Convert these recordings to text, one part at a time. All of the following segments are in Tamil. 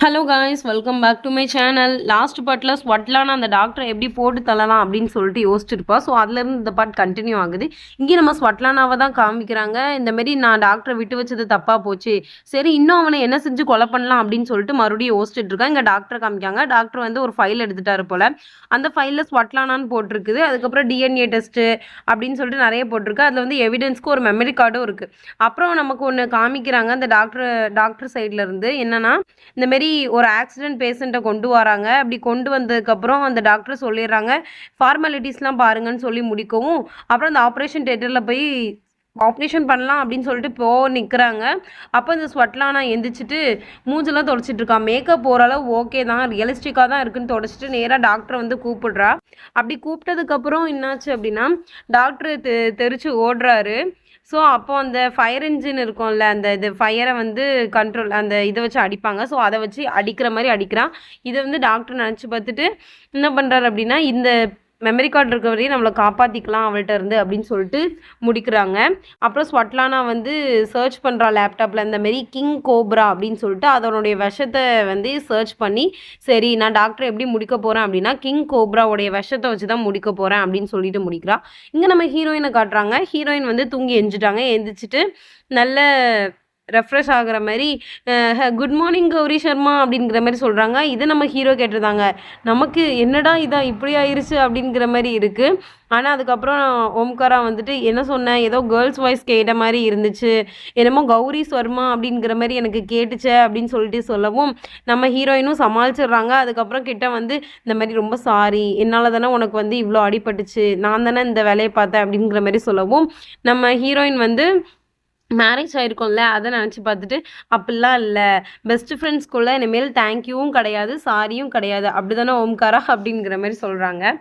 Hello guys, welcome back to my channel. Last பார்ட்டில் ஸ்வட்லான அந்த டாக்டரை எப்படி போட்டு தள்ளலாம் அப்படின்னு சொல்லிட்டு யோசிச்சிருப்பா. ஸோ அதுலேருந்து இந்த பார்ட் கண்டினியூ ஆகுது. இங்கே நம்ம ஸ்வட்லானாவை தான் காமிக்கிறாங்க. இந்தமாரி நான் டாக்டரை விட்டு வச்சது தப்பாக போச்சு, சரி இன்னும் அவனை என்ன செஞ்சு கொலை பண்ணலாம் அப்படின்னு சொல்லிட்டு மறுபடியும் யோசிச்சுட்டு இருக்கா. இங்கே டாக்டரை காமிக்காங்க. டாக்டர் வந்து ஒரு ஃபைல் எடுத்துட்டாரு போல். அந்த ஃபைலில் ஸ்வட்லானான்னு போட்டிருக்குது. அதுக்கப்புறம் டிஎன்ஏ டெஸ்ட்டு அப்படின்னு சொல்லிட்டு நிறைய போட்டிருக்கு. அதில் வந்து எவிடன்ஸ்க்கு ஒரு மெமரி கார்டும் இருக்குது. அப்புறம் நமக்கு ஒன்று காமிக்கிறாங்க அந்த டாக்டர் சைட்லேருந்து. என்னென்னா, இந்தமாரி ஒரு ஆக்சிடென்ட் பேஷண்ட்டை கொண்டு வராங்க. அப்படி கொண்டு வந்ததுக்கப்புறம் அந்த டாக்டர் சொல்லிடுறாங்க, ஃபார்மாலிட்டிஸ்லாம் பாருங்கன்னு சொல்லி முடிக்கவும், அப்புறம் அந்த ஆப்ரேஷன் தேட்டரில் போய் ஆப்ரேஷன் பண்ணலாம் அப்படின்னு சொல்லிட்டு நிற்கிறாங்க. அப்போ இந்த ஸ்வட்லானா எந்திரிச்சிட்டு மூஞ்செல்லாம் தொடச்சிட்டு இருக்கா. மேக்கப் ஓரளவு ஓகே தான், ரியலிஸ்டிக்காக தான் இருக்குன்னு தொடச்சிட்டு நேராக டாக்டரை வந்து கூப்பிடுறா. அப்படி கூப்பிட்டதுக்கப்புறம் என்னாச்சு அப்படின்னா, டாக்டர் தெரிச்சு ஓடுறாரு. ஸோ அப்போ அந்த ஃபயர் இன்ஜின் இருக்கும்ல, அந்த இது ஃபயரை வந்து கண்ட்ரோல் அந்த இதை வச்சு அடிப்பாங்க. ஸோ அதை வச்சு அடிக்கிற மாதிரி அடிக்கிறான். இதை வந்து டாக்டர் நினச்சி பார்த்துட்டு என்ன பண்ணுறாரு அப்படின்னா, இந்த மெமரி கார்டு இருக்க வரையும் நம்மளை காப்பாற்றிக்கலாம் அவள்கிட்ட இருந்து அப்படின்னு சொல்லிட்டு முடிக்கிறாங்க. அப்புறம் ஸ்வட்லானா வந்து சர்ச் பண்ணுறா லேப்டாப்பில் இந்தமாரி கிங் கோப்ரா அப்படின்னு சொல்லிட்டு அதனுடைய விஷத்தை வந்து சர்ச் பண்ணி, சரி நான் டாக்டரை எப்படி முடிக்க போகிறேன் அப்படின்னா கிங் கோப்ராவுடைய விஷத்தை வச்சு தான் முடிக்க போகிறேன் அப்படின்னு சொல்லிட்டு முடிக்கிறா. இங்கே நம்ம ஹீரோயினை காட்டுறாங்க. ஹீரோயின் வந்து தூங்கி எந்திரிச்சிட்டாங்க. எந்திரிச்சிட்டு நல்ல ரெஃப்ரெஷ் ஆகிற மாதிரி குட் மார்னிங் கௌரி சர்மா அப்படிங்கிற மாதிரி சொல்கிறாங்க. இதை நம்ம ஹீரோ கேட்டிருந்தாங்க. நமக்கு என்னடா இதான் இப்படி ஆயிடுச்சு அப்படிங்கிற மாதிரி இருக்குது. ஆனால் அதுக்கப்புறம் ஓம்காரா வந்துட்டு என்ன சொன்னேன், ஏதோ கேர்ள்ஸ் வாய்ஸ் கேட்ட மாதிரி இருந்துச்சு, என்னமோ கௌரி சர்மா அப்படிங்கிற மாதிரி எனக்கு கேட்டுச்சே அப்படின்னு சொல்லிட்டு சொல்லவும், நம்ம ஹீரோயினும் சமாளிச்சிடுறாங்க. அதுக்கப்புறம் கிட்ட வந்து இந்த மாதிரி ரொம்ப சாரி, என்னால் தானே உனக்கு வந்து இவ்வளோ அடிபட்டுச்சு, நான் தானே இந்த வேலையை பார்த்தேன் அப்படிங்கிற மாதிரி சொல்லவும், நம்ம ஹீரோயின் வந்து மேரேஜ் ஆகிருக்கோம்ல அதை நினச்சி பார்த்துட்டு, அப்படிலாம் இல்லை, பெஸ்ட் ஃப்ரெண்ட்ஸ்குள்ளே இனிமேல் தேங்க்யூவும் கிடையாது, சாரியும் கிடையாது, அப்படி தானே ஓம்காரா அப்படிங்கிற மாதிரி சொல்கிறாங்க.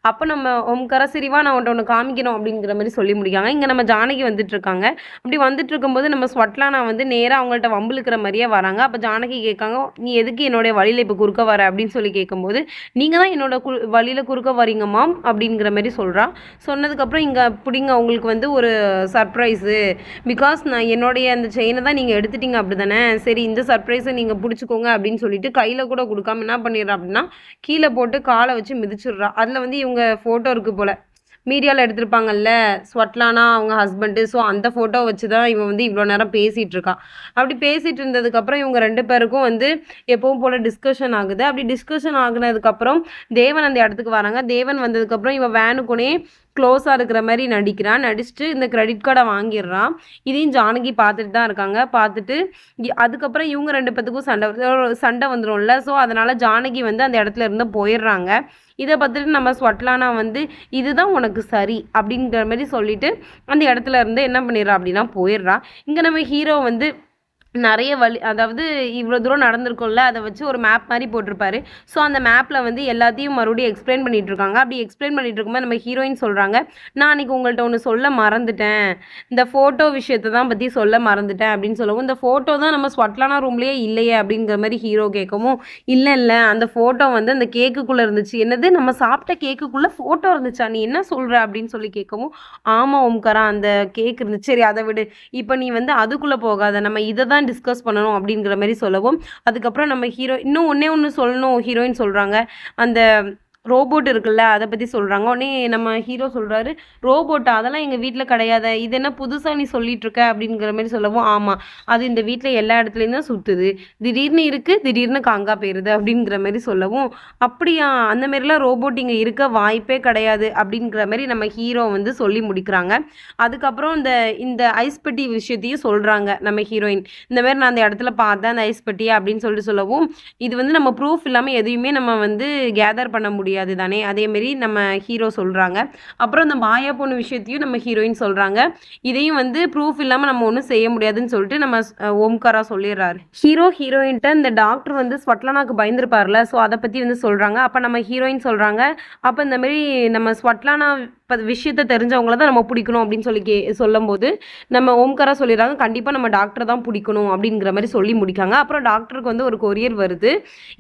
அப்போ நம்ம ஓம்காரா சரிவா நான் உன்ட்ட ஒன்று காமிக்கணும் அப்படிங்கிற மாதிரி சொல்லி முடிக்காங்க. இங்கே நம்ம ஜானகி வந்துட்டுருக்காங்க. அப்படி வந்துட்டு இருக்கும்போது நம்ம ஸ்வட்லானா வந்து நேராக அவங்கள்ட்ட வம்புழுக்கிற மாதிரியே வராங்க. அப்போ ஜானகி கேட்காங்க, நீ எதுக்கு என்னுடைய வழியில் இப்போ குறுக்க வர அப்படின்னு சொல்லி கேட்கும்போது, நீங்கள் தான் என்னோட வழியில் குறுக்க வரீங்க மாம் அப்படிங்கிற மாதிரி சொல்கிறா. சொன்னதுக்கப்புறம் இங்கே பிடிங்க உங்களுக்கு வந்து ஒரு சர்ப்ரைஸு, பிகாஸ் நான் என்னுடைய அந்த செயினை தான் நீங்கள் எடுத்துட்டீங்க அப்படி தானே, சரி இந்த சர்ப்ரைஸை நீங்கள் பிடிச்சிக்கோங்க அப்படின்னு சொல்லிட்டு கையில் கூட கொடுக்காம என்ன பண்ணிடுறா அப்படின்னா கீழே போட்டு காலை வச்சு மிதிச்சிடுறா. அதில் வந்து இவங்க ஃபோட்டோ இருக்குது போல், மீடியாவில் எடுத்திருப்பாங்கல்ல ஸ்வட்லானா அவங்க ஹஸ்பண்டு. ஸோ அந்த ஃபோட்டோ வச்சு தான் இவன் வந்து இவ்வளோ நேரம் பேசிகிட்டு இருக்கான். அப்படி பேசிகிட்டு இருந்ததுக்கப்புறம் இவங்க ரெண்டு பேருக்கும் வந்து எப்பவும் போல் டிஸ்கஷன் ஆகுது. அப்படி டிஸ்கஷன் ஆகுனதுக்கப்புறம் தேவன் அந்த இடத்துக்கு வராங்க. தேவன் வந்ததுக்கப்புறம் இவன் வேனுக்குனே க்ளோஸாக இருக்கிற மாதிரி நடிச்சுட்டு இந்த கிரெடிட் கார்டை வாங்கிடுறான். இதையும் ஜானகி பார்த்துட்டு தான் இருக்காங்க. பார்த்துட்டு அதுக்கப்புறம் இவங்க ரெண்டு பேத்துக்கும் சண்டை வந்துடும்ல. ஸோ அதனால் ஜானகி வந்து அந்த இடத்துல இருந்து போயிடுறாங்க. இதை பார்த்துட்டு நம்ம ஸ்வட்லானா வந்து இதுதான் உனக்கு சரி அப்படிங்கிற மாதிரி சொல்லிட்டு அந்த இடத்துல இருந்து என்ன பண்ணிடுறா அப்படின்னா போயிடுறா. இங்கே நம்ம ஹீரோ வந்து நிறைய வழி, அதாவது இவ்வளோ தூரம் நடந்திருக்கும்ல, அதை வச்சு ஒரு மேப் மாதிரி போட்டிருப்பாரு. ஸோ அந்த மேப்பில் வந்து எல்லாத்தையும் மறுபடியும் எக்ஸ்பிளைன் பண்ணிகிட்டு இருக்காங்க. அப்படி எக்ஸ்பிளைன் பண்ணிட்டு இருக்கும்போது நம்ம ஹீரோயின் சொல்கிறாங்க, நான் அன்றைக்கி உங்கள்கிட்ட ஒன்று சொல்ல மறந்துட்டேன், இந்த ஃபோட்டோ விஷயத்தை தான் பற்றி சொல்ல மறந்துட்டேன் அப்படின்னு சொல்லவும், இந்த ஃபோட்டோ தான் நம்ம ஸ்வட்லானா ரூம்லேயே இல்லையே அப்படிங்கிற மாதிரி ஹீரோ கேட்கவும், இல்லை அந்த ஃபோட்டோ வந்து அந்த கேக்குக்குள்ளே இருந்துச்சு. என்னது, நம்ம சாப்பிட்ட கேக்குக்குள்ளே ஃபோட்டோ இருந்துச்சா, நீ என்ன சொல்கிற அப்படின்னு சொல்லி கேட்கவும், ஆமாம் ஓம்காரா அந்த கேக் இருந்துச்சு, சரி அதை விடு, இப்போ நீ வந்து அதுக்குள்ளே போகாத, நம்ம இதை தான் டிஸ்கஸ் பண்ணணும் அப்படிங்கிற மாதிரி சொல்லவும், அதுக்கப்புறம் நம்ம இன்னும் ஒன்று சொல்லணும் ஹீரோயின் சொல்கிறாங்க. அந்த ரோபோட் இருக்குல்ல அதை பற்றி சொல்கிறாங்க. உடனே நம்ம ஹீரோ சொல்கிறாரு, ரோபோட்டா, அதெல்லாம் எங்கள் வீட்டில் கிடையாது, இது என்ன புதுசாக நீ சொல்லிகிட்ருக்க அப்படிங்கிற மாதிரி சொல்லவும், ஆமாம் அது இந்த வீட்டில் எல்லா இடத்துலையும் தான் சுற்றுது, திடீர்னு இருக்குது திடீர்னு காங்கா போயிடுது அப்படிங்கிற மாதிரி சொல்லவும், அப்படியா அந்த மாதிரிலாம் ரோபோட் இங்கே இருக்க வாய்ப்பே கிடையாது அப்படிங்கிற மாதிரி நம்ம ஹீரோ வந்து சொல்லி முடிக்கிறாங்க. அதுக்கப்புறம் இந்த ஐஸ் பெட்டி விஷயத்தையும் சொல்கிறாங்க நம்ம ஹீரோயின். இந்த மாதிரி நான் அந்த இடத்துல பார்த்தேன் அந்த ஐஸ் பெட்டியை அப்படின்னு சொல்லிட்டு சொல்லவும், இது வந்து நம்ம ப்ரூஃப் இல்லாமல் எதையுமே நம்ம வந்து கேதர் பண்ண முடியாது தானே, அதேமாரி நம்ம ஹீரோ சொல்கிறாங்க. அப்புறம் அந்த மாயா பொண்ணு விஷயத்தையும் நம்ம ஹீரோயின் சொல்கிறாங்க. இதையும் வந்து ப்ரூஃப் இல்லாமல் நம்ம ஒன்றும் செய்ய முடியாதுன்னு சொல்லிட்டு நம்ம ஓம்காரா சொல்லிடுறாரு. ஹீரோயின்ட்ட இந்த டாக்டர் வந்து ஸ்வட்லானாக்கு பயந்துருப்பார்ல, ஸோ அதை பற்றி வந்து சொல்கிறாங்க. அப்போ நம்ம ஹீரோயின் சொல்கிறாங்க, அப்போ இந்தமாரி நம்ம ஸ்வட்லானா விஷயத்த தெரிஞ்சவங்கள தான் நம்ம பிடிக்கணும் அப்படின்னு சொல்லி சொல்லும்போது நம்ம ஓம்காரா சொல்லிடுறாங்க கண்டிப்பாக நம்ம டாக்டரை தான் பிடிக்கணும் அப்படிங்கிற மாதிரி சொல்லி முடிக்காங்க. அப்புறம் டாக்டருக்கு வந்து ஒரு கொரியர் வருது.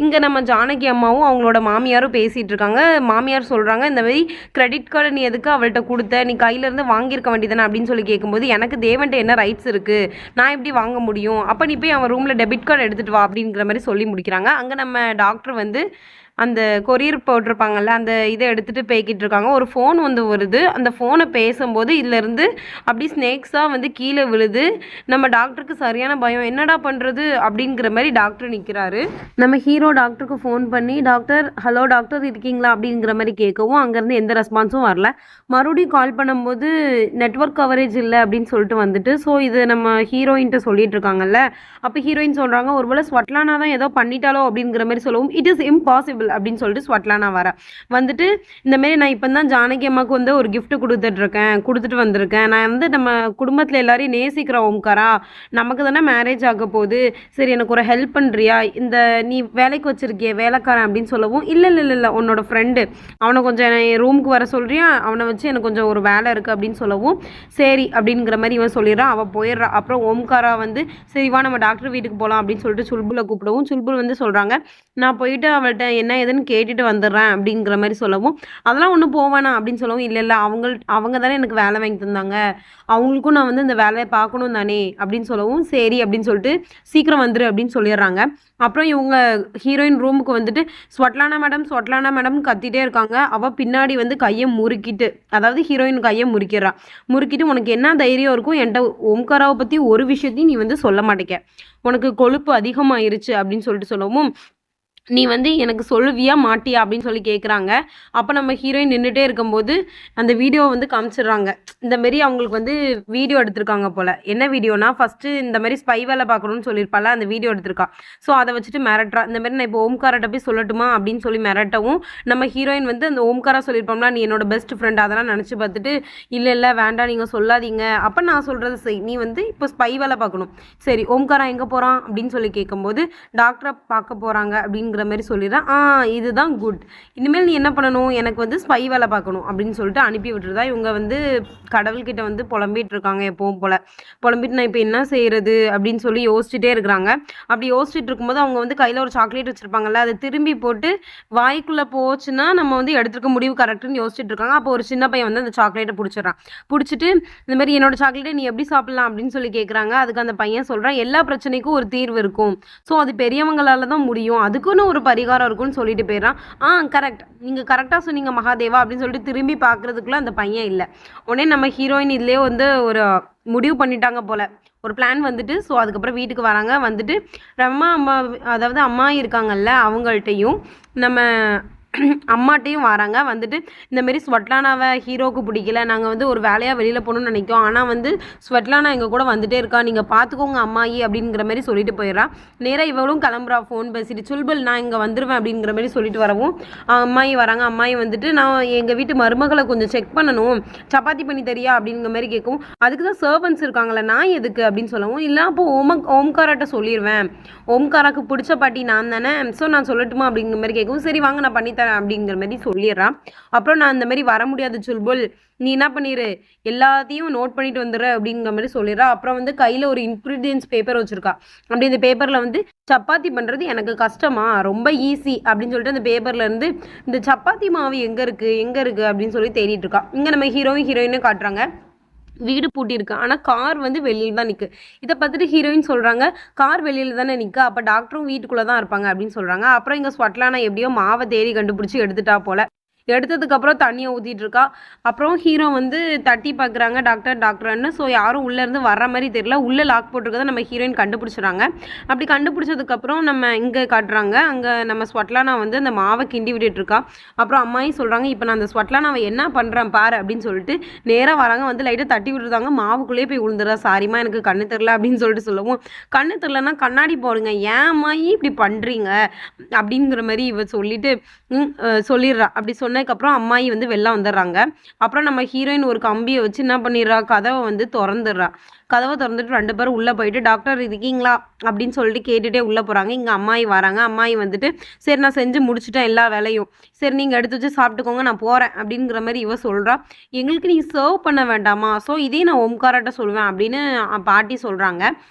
இங்கே நம்ம ஜானகி அம்மாவும் அவங்களோட மாமியாரும் பேசிகிட்டு இருக்காங்க. மாமியார் சொல்கிறாங்க இந்த மாதிரி கிரெடிட் கார்டு நீ எதுக்கு அவள்கிட்ட கொடுத்த, நீ கையிலேருந்து வாங்கியிருக்க வேண்டியதானே அப்படின்னு சொல்லி கேட்கும்போது எனக்கு தேவன்ட்ட என்ன ரைட்ஸ் இருக்குது, நான் எப்படி வாங்க முடியும், அப்போ நீ போய் அவன் ரூமில் டெபிட் கார்டு எடுத்துகிட்டு வா அப்படிங்கிற மாதிரி சொல்லி முடிக்கிறாங்க. அங்கே நம்ம டாக்டர் வந்து அந்த கொரியர் போட்டிருப்பாங்கல்ல அந்த இதை எடுத்துகிட்டு போய்கிட்டு இருக்காங்க. ஒரு ஃபோன் வந்து வருது. அந்த ஃபோனை பேசும்போது இதுலேருந்து அப்படி ஸ்னேக்ஸாக வந்து கீழே விழுது. நம்ம டாக்டருக்கு சரியான பயம், என்னடா பண்ணுறது அப்படிங்கிற மாதிரி டாக்டர் நிற்கிறாரு. நம்ம ஹீரோ டாக்டருக்கு ஃபோன் பண்ணி டாக்டர் ஹலோ டாக்டர் இருக்கீங்களா அப்படிங்கிற மாதிரி கேட்கவும் அங்கேருந்து எந்த ரெஸ்பான்ஸும் வரல. மறுபடியும் கால் பண்ணும்போது நெட்வொர்க் கவரேஜ் இல்லை அப்படின்னு சொல்லிட்டு வந்துட்டு ஸோ இது நம்ம ஹீரோயின்ட்ட சொல்லிட்டு இருக்காங்கல்ல. அப்போ ஹீரோயின் சொல்கிறாங்க ஒருவேளை ஸ்வட்லானா தான் ஏதோ பண்ணிட்டாலோ அப்படிங்கிற மாதிரி சொல்லவும் இட் இஸ் இம்பாசிபிள் அப்படின்னு சொல்லிட்டு ஸ்வட்லானா வந்துட்டு இந்த மாதிரி நான் இப்போ தான் ஜானகி அம்மாவுக்கு வந்து ஒரு கிஃப்ட் கொடுத்துட்டு வந்திருக்கேன். நான் வந்து நம்ம குடும்பத்தில் எல்லாரையும் நேசிக்கிறோம் ஓம்காரா, நமக்கு தானே மேரேஜ் ஆக போகுது, சரி எனக்கு ஒரு ஹெல்ப் பண்ணுறியா, இந்த நீ வேலைக்கு வச்சிருக்கிய வேலைக்காரன் அப்படின்னு சொல்லவும் இல்லை உன்னோட ஃப்ரெண்டு அவனை கொஞ்சம் என் ரூமுக்கு வர சொல்கிறியா, அவனை வச்சு எனக்கு கொஞ்சம் ஒரு வேலை இருக்குது அப்படின்னு சொல்லவும் சரி அப்படிங்கிற மாதிரி இவன் சொல்லிடுறான். அவள் போயிடுறா. அப்புறம் ஓம்காரா வந்து சரி வா நம்ம டாக்டர் வீட்டுக்கு போகலாம் அப்படின்னு சொல்லிட்டு சுல்புலை கூப்பிடவும் சுல்புல் வந்து சொல்கிறாங்க நான் போயிட்டு அவள்கிட்ட என்ன ஏதுன்னு கேட்டுட்டு வந்துடுறேன் அப்படிங்கிற மாதிரி சொல்லவும் அதெல்லாம் ஒன்றும் போவேணா அப்படின்னு சொல்லவும் இல்லை அவங்க தானே எனக்கு வேலை வாங்கி தந்தாங்க, அவங்களுக்கும் நான் வந்து இந்த வேலையை பார்க்கணும் தானே அப்படின்னு சொல்லவும் சரி அப்படின்னு சொல்லிட்டு சீக்கிரம் வந்துரு அப்படின்னு சொல்லிடுறாங்க. அப்புறம் இவங்க ஹீரோயின் ரூமுக்கு வந்துட்டு ஸ்வட்லானா மேடம் கத்திட்டே இருக்காங்க. அவள் பின்னாடி வந்து கையை முறுக்கிட்டு அதாவது ஹீரோயின் கையை முறுக்கிட்டு உனக்கு என்ன தைரியம் இருக்கும் என்கிட்ட ஓம்காராவை பற்றி ஒரு விஷயத்தையும் நீ வந்து சொல்ல மாட்டேங்க, உனக்கு கொழுப்பு அதிகமாயிருச்சு அப்படின்னு சொல்லிட்டு சொல்லவும் நீ வந்து எனக்கு சொல்லுவியா மாட்டியா அப்படின்னு சொல்லி கேட்குறாங்க. அப்போ நம்ம ஹீரோயின் நின்றுட்டே இருக்கும்போது அந்த வீடியோவை வந்து காமிச்சிடுறாங்க. இந்த மாரி அவங்களுக்கு வந்து வீடியோ எடுத்திருக்காங்க போல். என்ன வீடியோனா ஃபஸ்ட்டு இந்த மாதிரி ஸ்பை வேலை பார்க்கணும்னு சொல்லியிருப்பால அந்த வீடியோ எடுத்திருக்கா. ஸோ அதை வச்சுட்டு மிரட்டுறா. இந்த மாதிரி நான் இப்போ ஓம்காராட்ட போய் சொல்லட்டுமா அப்படின்னு சொல்லி மிரட்டவும் நம்ம ஹீரோயின் வந்து அந்த ஓம்காரா சொல்லியிருப்போம்னா நீ என்னோட பெஸ்ட் ஃப்ரெண்ட் அதெல்லாம் நினச்சி பார்த்துட்டு இல்லை வேண்டாம் நீங்கள் சொல்லாதீங்க, அப்போ நான் சொல்கிறது செய், நீ வந்து இப்போ ஸ்பை வேலை பார்க்கணும், சரி ஓம்காரா எங்கே போகிறான் அப்படின்னு சொல்லி கேட்கும்போது டாக்டரை பார்க்க போகிறாங்க அப்படின்னு மாதிரி சொல்லிடுறேன். இதுதான் குட், இனிமேல் நீ என்ன பண்ணணும், எனக்கு வந்து ஸ்பை வேலை பார்க்கணும் அப்படின்னு சொல்லிட்டு அனுப்பி விட்டுருதா. இவங்க வந்து கடவுள்கிட்ட வந்து புலம்பிட்டு இருக்காங்க. எப்பவும் போல புலம்பிட்டு நான் இப்போ என்ன செய்யறது அப்படின்னு சொல்லி யோசிச்சுட்டே இருக்கிறாங்க. அப்படி யோசிச்சுட்டு இருக்கும்போது அவங்க வந்து கையில் ஒரு சாக்லேட் வச்சிருப்பாங்கல்ல, அதை திரும்பி போட்டு வாய்க்குள்ளே போச்சுன்னா நம்ம வந்து எடுத்துருக்க முடிவு கரெக்டுன்னு யோசிச்சுட்டு இருக்காங்க. அப்போ ஒரு சின்ன பையன் வந்து அந்த சாக்லேட்டை பிடிச்சிட்டு இந்த மாதிரி என்னோட சாக்லேட்டை நீ எப்படி சாப்பிடலாம் அப்படின்னு சொல்லி கேட்குறாங்க. அதுக்கு அந்த பையன் சொல்கிறான் எல்லா பிரச்சனைக்கும் ஒரு தீர்வு இருக்கும், ஸோ அது பெரியவங்களால தான் முடியும், அதுக்குன்னு ஒரு பரிகாரம் இருக்குன்னு சொல்லிட்டு போயிடறான். கரெக்ட், நீங்கள் கரெக்டாக சொன்னீங்க மகாதேவா அப்படின்னு சொல்லிட்டு திரும்பி பார்க்குறதுக்குள்ள அந்த பையன் இல்லை. உடனே நம்ம ஹீரோயின் இதுலேயே வந்து ஒரு முடிவு பண்ணிட்டாங்க போல், ஒரு பிளான் வந்துட்டு. ஸோ அதுக்கப்புறம் வீட்டுக்கு வராங்க. வந்துட்டு அம்மா அதாவது அம்மா இருக்காங்கல்ல அவங்கள்ட்டையும் நம்ம அம்மாட்டையும் வராங்க. வந்துட்டு இந்தமாரி ஸ்வட்லானாவை ஹீரோவுக்கு பிடிக்கல, நாங்கள் வந்து ஒரு வேலையாக வெளியில் போகணும்னு நினைக்கிறோம், ஆனால் வந்து ஸ்வட்லானா எங்கள் கூட வந்துட்டே இருக்கா, நீங்கள் பார்த்துக்கோங்க அம்மாயி அப்படிங்கிற மாதிரி சொல்லிட்டு போயிடறா. நேராக இவளும் கிளம்புறா ஃபோன் பேசிட்டு சுல்பல் நான் இங்கே வந்துடுவேன் அப்படிங்கிற மாதிரி சொல்லிட்டு வரவும் அம்மாயி வராங்க. அம்மாயி வந்துட்டு நான் எங்கள் வீட்டு மருமகளை கொஞ்சம் செக் பண்ணணும், சப்பாத்தி பண்ணி தரியா அப்படிங்கிற மாதிரி கேட்கவும் அதுக்கு தான் சர்வன்ஸ் இருக்காங்களே நான் எதுக்கு அப்படின்னு சொல்லவும் இல்லை அப்போ ஓம்காராட்ட சொல்லிடுவேன், ஓம்காராக்கு பிடிச்ச பாட்டி நான் தானே, ஸோ நான் சொல்லட்டுமா அப்படிங்கிற மாதிரி கேட்கவும் சரி வாங்க நான் பண்ணித்தரேன் அப்படிங்கிற மாதிரி சொல்லிடுறான். அப்புறம் நான் இந்த மாதிரி வர முடியாது சுல்புல், நீ என்ன பண்ணிடு எல்லாத்தையும் நோட் பண்ணிட்டு வந்துடுற அப்படிங்கிற மாதிரி சொல்லிடுறா. அப்புறம் வந்து கையில் ஒரு இன்க்ரீடியன்ஸ் பேப்பர் வச்சுருக்கா. அப்படி இந்த பேப்பரில் வந்து சப்பாத்தி பண்ணுறது எனக்கு கஷ்டமா, ரொம்ப ஈஸி அப்படின்னு சொல்லிட்டு அந்த பேப்பரில் இருந்து இந்த சப்பாத்தி மாவு எங்கே இருக்குது அப்படின்னு சொல்லி தேடிட்டு இருக்கா. இங்கே நம்ம ஹீரோயினும் காட்டுறாங்க. வீடு பூட்டியிருக்கு, ஆனால் கார் வந்து வெளியில் தான் நிற்கு. இதை பார்த்துட்டு ஹீரோயின் சொல்கிறாங்க கார் வெளியில் தானே நிற்க, அப்போ டாக்டரும் வீட்டுக்குள்ளே தான் இருப்பாங்க அப்படின்னு சொல்கிறாங்க. அப்புறம் இங்கே ஸ்வட்லானா எப்படியோ மாவை தேடி கண்டுபிடிச்சி எடுத்துட்டா போல். எடுத்ததுக்கப்புறம் தண்ணியை ஊற்றிட்டு இருக்கா. அப்புறம் ஹீரோ வந்து தட்டி பார்க்குறாங்க டாக்டர்னு. ஸோ யாரும் உள்ளேருந்து வர்ற மாதிரி தெரியல, உள்ளே லாக் போட்டிருக்கதை நம்ம ஹீரோயின் கண்டுபிடிச்சிடுறாங்க. அப்படி கண்டுபிடிச்சதுக்கப்புறம் நம்ம இங்கே காட்டுறாங்க, அங்கே நம்ம ஸ்வட்லானா வந்து அந்த மாவை கிண்டி விட்டுருக்கா. அப்புறம் அம்மாயும் சொல்கிறாங்க இப்போ நான் அந்த ஸ்வட்லானாவை என்ன பண்ணுறேன் பாரு அப்படின்னு சொல்லிட்டு நேராக வராங்க. வந்து லைட்டாக தட்டி விட்டுருந்தாங்க, மாவுக்குள்ளேயே போய் விழுந்துடுறா. சாரிம்மா எனக்கு கண்ணு தெரில அப்படின்னு சொல்லிட்டு சொல்லவும் கண்ணு தெரிலன்னா கண்ணாடி போடுங்க, ஏன் அம்மாயி இப்படி பண்ணுறீங்க அப்படிங்கிற மாதிரி இவ சொல்லிட்டு சொல்லிடுறா. அப்படி சொன்ன சொன்னதுக்கப்புறம் அம்மாயி வந்து வெளில வந்துடுறாங்க. அப்புறம் நம்ம ஹீரோயின் ஒரு கம்பியை வச்சு என்ன பண்ணிடுறா, கதவை வந்து திறந்துடுறா. கதவை திறந்துட்டு 2 பேரும் உள்ளே போயிட்டு டாக்டர் இருக்கீங்களா அப்படின்னு சொல்லிட்டு கேட்டுகிட்டே உள்ளே போகிறாங்க. இங்கே அம்மாயி வராங்க. அம்மாயி வந்துட்டு சரி நான் செஞ்சு முடிச்சுட்டேன் எல்லா வேலையும், சரி நீங்கள் எடுத்து வச்சு சாப்பிட்டுக்கோங்க நான் போகிறேன் அப்படிங்கிற மாதிரி இவ சொல்கிறா. எங்களுக்கு நீ சர்வ் பண்ண வேண்டாமா, ஸோ இதே நான் ஓம்காராட்ட சொல்லுவேன் அப்படின்னு பாட்டி சொல்கிறாங்க.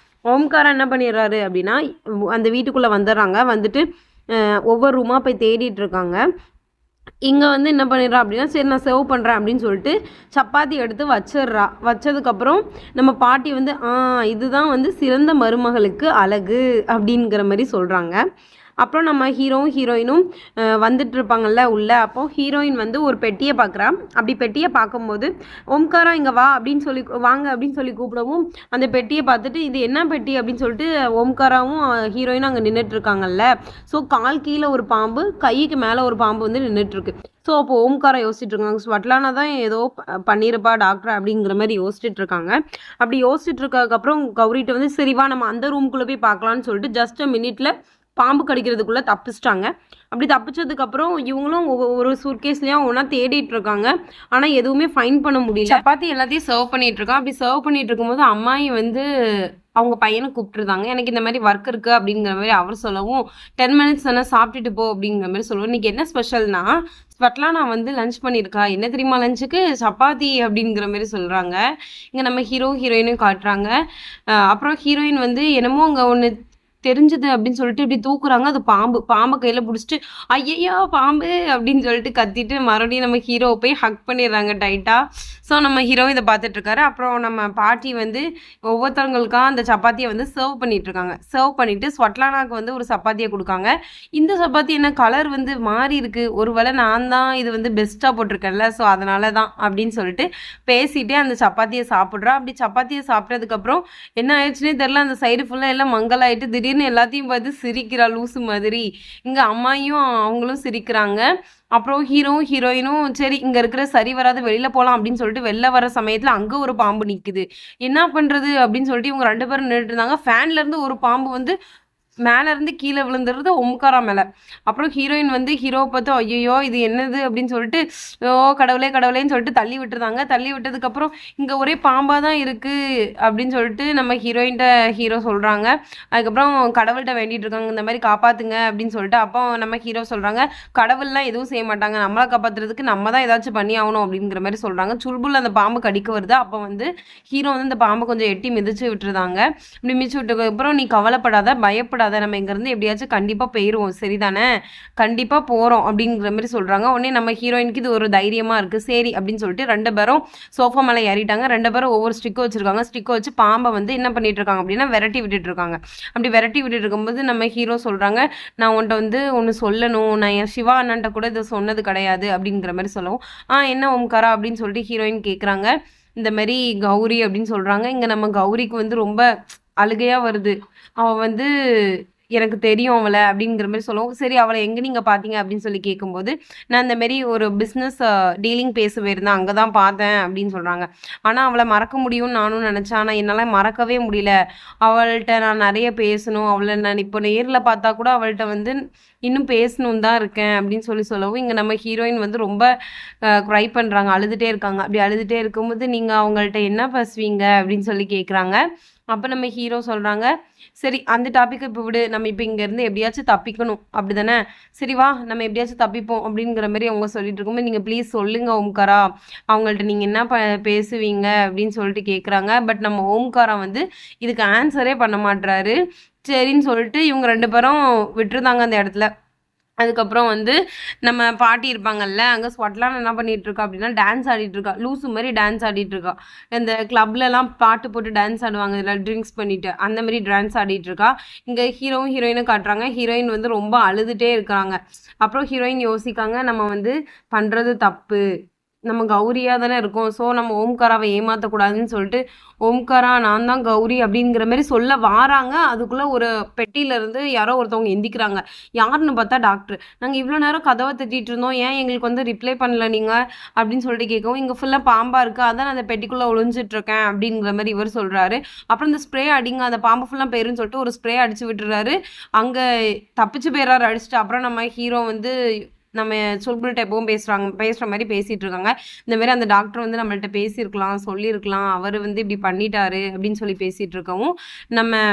ஓம்காரா என்ன பண்ணிடுறாரு அப்படின்னா அந்த வீட்டுக்குள்ளே வந்துடுறாங்க. வந்துட்டு ஒவ்வொரு ரூமாக போய் தேடிட்டு இருக்காங்க. இங்கே வந்து என்ன பண்ணிடுறா அப்படின்னா சரி நான் சர்வ் பண்ணுறேன் அப்படின்னு சொல்லிட்டு சப்பாத்தி எடுத்து வச்சிடுறா. வச்சதுக்கப்புறம் நம்ம பாட்டி வந்து இதுதான் வந்து சிறந்த மருமகளுக்கு அழகு அப்படிங்கிற மாதிரி சொல்கிறாங்க. அப்புறம் நம்ம ஹீரோயினும் வந்துட்டு இருப்பாங்கல்ல உள்ளே. அப்போ ஹீரோயின் வந்து ஒரு பெட்டியை பார்க்குறா. அப்படி பெட்டியை பார்க்கும்போது ஓம்காரா இங்கே வா அப்படின்னு சொல்லி வாங்க அப்படின்னு சொல்லி கூப்பிடவும் அந்த பெட்டியை பார்த்துட்டு இது என்ன பெட்டி அப்படின்னு சொல்லிட்டு ஓம்காராவும் ஹீரோயினும் அங்கே நின்றுட்டு இருக்காங்கல்ல. ஸோ கால் கீழே ஒரு பாம்பு, கைக்கு மேலே ஒரு பாம்பு வந்து நின்றுட்டுருக்கு. ஸோ அப்போ ஓம்காரா யோசிச்சுட்டு இருக்காங்க, ஸ்வட்லானா தான் ஏதோ பண்ணியிருப்பா டாக்டர் அப்படிங்கிற மாதிரி யோசிச்சுட்டு இருக்காங்க. அப்படி யோசிச்சுட்டு இருக்கதுக்கப்புறம் கௌரிட்ட வந்து சரிவா நம்ம அந்த ரூம்குள்ளே போய் பார்க்கலான்னு சொல்லிட்டு ஜஸ்ட் மினிட்ல பாம்பு கடிக்கிறதுக்குள்ளே தப்பிச்சிட்டாங்க. அப்படி தப்பிச்சதுக்கப்புறம் இவங்களும் ஒரு சூட்கேஸ்லேயும் ஒன்றா தேடிட்டு இருக்காங்க. ஆனால் எதுவுமே ஃபைன் பண்ண முடியல. சப்பாத்தி எல்லாத்தையும் சர்வ் பண்ணிட்டு இருக்கான். அப்படி சர்வ் பண்ணிட்டு இருக்கும்போது அம்மாயி வந்து அவங்க பையனை கூப்பிட்டுருந்தாங்க. எனக்கு இந்த மாதிரி ஒர்க் இருக்குது அப்படிங்கிற மாதிரி அவர் சொல்லவும் 10 மினிட்ஸ் தானே சாப்பிட்டுட்டு போ அப்படிங்கிற மாதிரி சொல்லுவோம். இன்றைக்கி என்ன ஸ்பெஷல்னா ஸ்வட்லானா வந்து லஞ்ச் பண்ணியிருக்கா. என்ன தெரியுமா லஞ்சுக்கு சப்பாத்தி அப்படிங்கிற மாதிரி சொல்கிறாங்க. இங்கே நம்ம ஹீரோயினும் காட்டுறாங்க. அப்புறம் ஹீரோயின் வந்து என்னமோ அங்கே ஒன்று தெரிஞ்சது அப்படின்னு சொல்லிட்டு இப்படி தூக்குறாங்க. அது பாம்பை கையில் பிடிச்சிட்டு ஐயையோ பாம்பு அப்படின்னு சொல்லிட்டு கத்திட்டு மறுபடியும் நம்ம ஹீரோவை போய் ஹக் பண்ணிடுறாங்க டைட்டாக. ஸோ நம்ம ஹீரோ இதை பார்த்துட்ருக்காரு. அப்புறம் நம்ம பாட்டி வந்து ஒவ்வொருத்தவங்களுக்காக அந்த சப்பாத்தியை வந்து சர்வ் பண்ணிகிட்ருக்காங்க. சர்வ் பண்ணிவிட்டு ஸ்வட்லானாவுக்கு வந்து ஒரு சப்பாத்தியை கொடுக்காங்க. இந்த சப்பாத்தி என்ன கலர் வந்து மாறி இருக்குது, ஒருவேளை நான் தான் இது வந்து பெஸ்ட்டாக போட்டிருக்கேன்ல ஸோ அதனால தான் அப்படின்னு சொல்லிட்டு பேசிகிட்டே அந்த சப்பாத்தியை சாப்பிட்றா. அப்படி சப்பாத்தியை சாப்பிட்டதுக்கப்புறம் என்ன ஆயிடுச்சுன்னே தெரில, அந்த சைடு ஃபுல்லாக எல்லாம் மங்கலாயிட்டு திடீர்னு எல்லாத்தையும் பார்த்து சிரிக்கிறா லூசு மாதிரி. இங்கே அம்மாயும் அவங்களும் சிரிக்கிறாங்க. அப்புறம் ஹீரோயினும் சரி இங்கே இருக்கிற சரி வராது வெளியில் போகலாம் அப்படின்னு சொல்லிட்டு வெளில வர சமயத்தில் அங்கே ஒரு பாம்பு நிற்குது. என்ன பண்ணுறது அப்படின்னு சொல்லிட்டு இவங்க 2 பேரும் நின்றுட்டு இருந்தாங்க. ஃபேன்லேருந்து ஒரு பாம்பு வந்து மேலேருந்து கீழே விழுந்துருது ஓம்காரா மேலே. அப்புறம் ஹீரோயின் வந்து ஹீரோவை பார்த்து ஐயோ இது என்னது அப்படின்னு சொல்லிட்டு கடவுளேன்னு சொல்லிட்டு தள்ளி விட்டுருந்தாங்க. தள்ளி விட்டதுக்கப்புறம் இங்கே ஒரே பாம்பாக தான் இருக்குது அப்படின்னு சொல்லிட்டு நம்ம ஹீரோ சொல்கிறாங்க. அதுக்கப்புறம் கடவுள்கிட்ட வேண்டிகிட்டு இருக்காங்க இந்த மாதிரி காப்பாற்றுங்க அப்படின்னு சொல்லிட்டு. அப்போ நம்ம ஹீரோ சொல்கிறாங்க கடவுள்லாம் எதுவும் செய்ய மாட்டாங்க, நம்மளை காப்பாற்றுறதுக்கு நம்ம தான் ஏதாச்சும் பண்ணி ஆகணும் அப்படிங்கிற மாதிரி சொல்கிறாங்க. சுல்புல் அந்த பாம்பு கடிக்க வருது. அப்போ வந்து ஹீரோ வந்து இந்த பாம்பை கொஞ்சம் எட்டி மிதிச்சு விட்டுருந்தாங்க. இப்படி மிதிச்சு விட்டதுக்கப்புறம் நீ கவலைப்படாத பயப்படாத, நம்ம இங்கேருந்து எப்படியாச்சும் கண்டிப்பாக போயிடுவோம் சரிதானே, கண்டிப்பாக போகிறோம் அப்படிங்கிற மாதிரி சொல்கிறாங்க. உடனே நம்ம ஹீரோயினுக்கு இது ஒரு தைரியமாக இருக்குது. சரி அப்படின்னு சொல்லிட்டு 2 பேரும் சோஃபா மேலே ஏறிட்டாங்க. 2 பேரும் ஒவ்வொரு ஸ்டிக்கை வச்சுருக்காங்க. ஸ்டிக்கை வச்சு பாம்பை வந்து என்ன பண்ணிட்டு இருக்காங்க அப்படின்னா விரட்டி விட்டுட்டு இருக்காங்க. அப்படி விரட்டி விட்டுட்டு இருக்கும்போது நம்ம ஹீரோ சொல்கிறாங்க நான் உன்ட்ட வந்து ஒன்று சொல்லணும், நான் என் சிவா அண்ணன்ட்ட கூட இதை சொன்னது கிடையாது அப்படிங்கிற மாதிரி சொல்லவும் என்ன ஓம்காரா அப்படின்னு சொல்லிட்டு ஹீரோயின் கேட்குறாங்க. இந்த மாதிரி கௌரி அப்படின்னு சொல்கிறாங்க. இங்கே நம்ம கௌரிக்கு வந்து ரொம்ப அழுகையாக வருது. அவள் வந்து எனக்கு தெரியும் அவளை அப்படிங்கிற மாதிரி சொல்லுவோம். சரி அவளை எங்கே நீங்கள் பார்த்தீங்க அப்படின்னு சொல்லி கேட்கும்போது நான் இந்த மாரி ஒரு பிஸ்னஸ் டீலிங் பேச போயிருந்தேன், அங்கே தான் பார்த்தேன் அப்படின்னு சொல்கிறாங்க. ஆனால் அவளை மறக்க முடியும்னு நானும் நினச்சேன், ஆனால் என்னால் மறக்கவே முடியல. அவள்கிட்ட நான் நிறைய பேசணும், அவளை நான் இப்போ நேரில் பார்த்தா கூட அவள்கிட்ட வந்து இன்னும் பேசணும் தான் இருக்கேன் அப்படின்னு சொல்லவும் இங்கே நம்ம ஹீரோயின் வந்து ரொம்ப க்ரை பண்ணுறாங்க, அழுதுகிட்டே இருக்காங்க. அப்படி அழுதுகிட்டே இருக்கும்போது நீங்கள் அவங்கள்ட்ட என்ன பேசுவீங்க அப்படின்னு சொல்லி கேட்குறாங்க. அப்போ நம்ம ஹீரோ சொல்கிறாங்க சரி அந்த டாப்பிக்கை இப்போ விடு, நம்ம இப்போ இங்கேருந்து எப்படியாச்சும் தப்பிக்கணும் அப்படி தானே, சரி வா நம்ம எப்படியாச்சும் தப்பிப்போம் அப்படிங்கிற மாதிரி அவங்க சொல்லிட்டு இருக்கும்போது நீங்கள் ப்ளீஸ் சொல்லுங்கள் ஓம்காரா, அவங்கள்ட்ட நீங்கள் என்ன பேசுவீங்க அப்படின்னு சொல்லிட்டு கேட்குறாங்க. பட் நம்ம ஓம்காரா வந்து இதுக்கு ஆன்சரே பண்ண மாட்டுறாரு. சரின்னு சொல்லிட்டு இவங்க 2 பேரும் விட்டுருந்தாங்க அந்த இடத்துல. அதுக்கப்புறம் வந்து நம்ம பாட்டி இருப்பாங்கல்ல, அங்கே ஸ்வட்லானா என்ன பண்ணிகிட்டு இருக்கா அப்படின்னா டான்ஸ் ஆடிட்டு இருக்கா, லூசு மாதிரி டான்ஸ் ஆடிட்டு இருக்கா. இந்த கிளப்லலாம் பாட்டு போட்டு டான்ஸ் ஆடுவாங்க இதில் ட்ரிங்க்ஸ் பண்ணிட்டு, அந்த மாதிரி டான்ஸ் ஆடிட்டு இருக்கா. இங்கே ஹீரோயினும் காட்டுறாங்க. ஹீரோயின் வந்து ரொம்ப அழுதுகிட்டே இருக்கிறாங்க. அப்புறம் ஹீரோயின் யோசிக்காங்க நம்ம வந்து பண்ணுறது தப்பு, நம்ம கௌரியாக தானே இருக்கோம், ஸோ நம்ம ஓம்காராவை ஏமாற்றக்கூடாதுன்னு சொல்லிட்டு ஓம்காரா நான் தான் கௌரி அப்படிங்கிற மாதிரி சொல்ல வாராங்க. அதுக்குள்ளே ஒரு பெட்டியிலேருந்து யாரோ ஒருத்தவங்க எந்திக்கிறாங்க. யாருன்னு பார்த்தா டாக்டர். நாங்கள் இவ்வளோ நேரம் கதவை தட்டிகிட்டு இருந்தோம், ஏன் எங்களுக்கு வந்து ரிப்ளை பண்ணல நீங்கள் அப்படின்னு சொல்லிட்டு கேட்கவும் இங்கே ஃபுல்லாக பாம்பாக இருக்குது, அதான் நான் அந்த பெட்டிக்குள்ளே ஒளிஞ்சிட்ருக்கேன் அப்படிங்கிற மாதிரி இவர் சொல்கிறாரு. அப்புறம் இந்த ஸ்ப்ரே அடிங்க, அந்த பாம்பு ஃபுல்லாக போயிருன்னு சொல்லிட்டு ஒரு ஸ்ப்ரே அடித்து விட்டுறாரு. அங்கே தப்பிச்சு போயிடுறாரு அடிச்சுட்டு. அப்புறம் நம்ம ஹீரோ வந்து நம்ம சுல்புல்கிட்ட எப்பவும் பேசுகிற மாதிரி பேசிகிட்டு இருக்காங்க. இந்த மாதிரி அந்த டாக்டர் வந்து நம்மள்ட்ட பேசியிருக்கலாம், சொல்லியிருக்கலாம், அவர் வந்து இப்படி பண்ணிட்டாரு அப்படின்னு சொல்லி பேசிகிட்டு இருக்கவும் நம்ம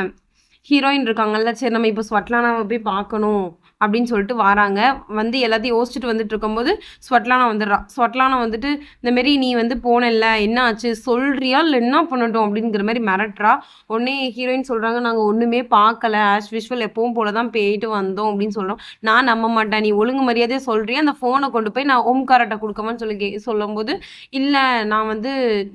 ஹீரோயின் இருக்காங்கல்ல, சரி நம்ம இப்போ ஸ்வட்லானாவை போய் பார்க்கணும் அப்படின்னு சொல்லிட்டு வராங்க. வந்து எல்லாத்தையும் யோசிச்சுட்டு வந்துட்டு இருக்கும்போது ஸ்வட்லானா வந்துடுறா. ஸ்வட்லானா வந்துட்டு இந்தமாரி நீ வந்து போனல, என்ன ஆச்சு சொல்றியா இல்லை என்ன பண்ணட்டும் அப்படிங்கிற மாதிரி மிரட்டுறா. உடனே ஹீரோயின் சொல்கிறாங்க, நாங்கள் ஒன்றுமே பார்க்கல, ஆஸ் யூஷுவல் எப்பவும் போல தான் போயிட்டு வந்தோம் அப்படின்னு சொல்கிறோம். நான் நம்ப மாட்டேன், நீ ஒழுங்கு மரியாதையே சொல்கிறியா, அந்த ஃபோனை கொண்டு போய் நான் ஓம்கார்ட்ட கொடுக்கமான்னு சொல்லி சொல்லும்போது, இல்லை நான் வந்து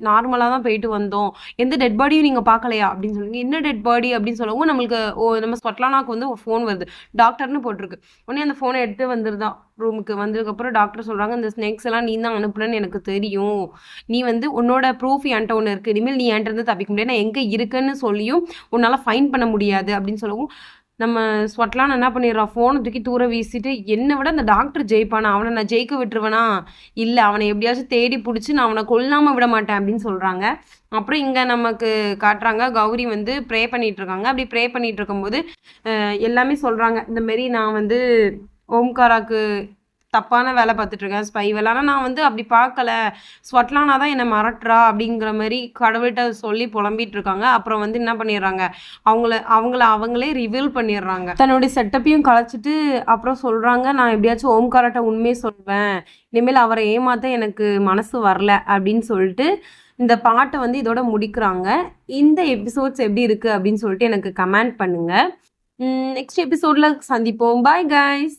நார்மலாக தான் போயிட்டு வந்தோம், எந்த டெட் பாடியும் நீங்கள் பார்க்கலையா அப்படின்னு சொல்லுங்க. என்ன டெட் பாடி அப்படின்னு சொல்லவும் நம்மளுக்கு நம்ம ஸ்வட்லானாவுக்கு வந்து ஒரு ஃபோன் வருது, டாக்டர்னு போட்டிருக்கு. உடனே அந்த ஃபோனை எடுத்து வந்துருதான் ரூமுக்கு. வந்ததுக்கப்புறம் டாக்டர் சொல்கிறாங்க, இந்த ஸ்னேக்ஸ் எல்லாம் நீ தான் அனுப்புனேன்னு எனக்கு தெரியும், நீ வந்து உன்னோட ப்ரூஃப் என்கிட்ட ஒன்று இருக்குது, இனிமேல் நீ என்கிட்ட இருந்து தப்பிக்க முடியாது, நான் எங்கே இருக்குன்னு சொல்லியும் உன்னால் ஃபைன் பண்ண முடியாது அப்படின்னு சொல்லவும் நம்ம ஸ்வட்லானா என்ன பண்ணிடுறா, ஃபோனை தூக்கி தூர வீசிட்டு, என்னை விட அந்த டாக்டர் ஜெயிப்பானா, அவனை நான் ஜெயிக்க விட்டுருவேனா, இல்லை அவனை எப்படியாச்சும் தேடி பிடிச்சி நான் அவனை கொல்லாமல் விட மாட்டேன் அப்படின்னு சொல்கிறாங்க. அப்புறம் இங்கே நமக்கு காட்டுறாங்க, கௌரி வந்து ப்ரே பண்ணிட்டு இருக்காங்க. அப்படி ப்ரே பண்ணிட்டு இருக்கும்போது எல்லாமே சொல்கிறாங்க, இந்த மாரி நான் வந்து ஓம்காராக்கு தப்பான வேலை பார்த்துட்ருக்கேன், ஸ்பை வேலை, ஆனால் நான் வந்து அப்படி பார்க்கல, ஸ்வட்லானா தான் என்னை மிரட்டுறா அப்படிங்கிற மாதிரி கடவுள்கிட்ட சொல்லி புலம்பிட்டு இருக்காங்க. அப்புறம் வந்து என்ன பண்ணிடுறாங்க, அவங்களே ரிவீல் பண்ணிடுறாங்க, தன்னுடைய செட்டப்பையும் கலைச்சிட்டு. அப்புறம் சொல்கிறாங்க, நான் எப்படியாச்சும் ஓம்காராட்ட உண்மையை சொல்வேன், இனிமேல் அவரை ஏமாற்ற எனக்கு மனசு வரல அப்படின்னு சொல்லிட்டு இந்த பாட்டை வந்து இதோட முடிக்கிறாங்க. இந்த எபிசோட்ஸ் எப்படி இருக்குது அப்படின்னு சொல்லிட்டு எனக்கு கமெண்ட் பண்ணுங்கள். நெக்ஸ்ட் எபிசோடில் சந்திப்போம். Bye guys.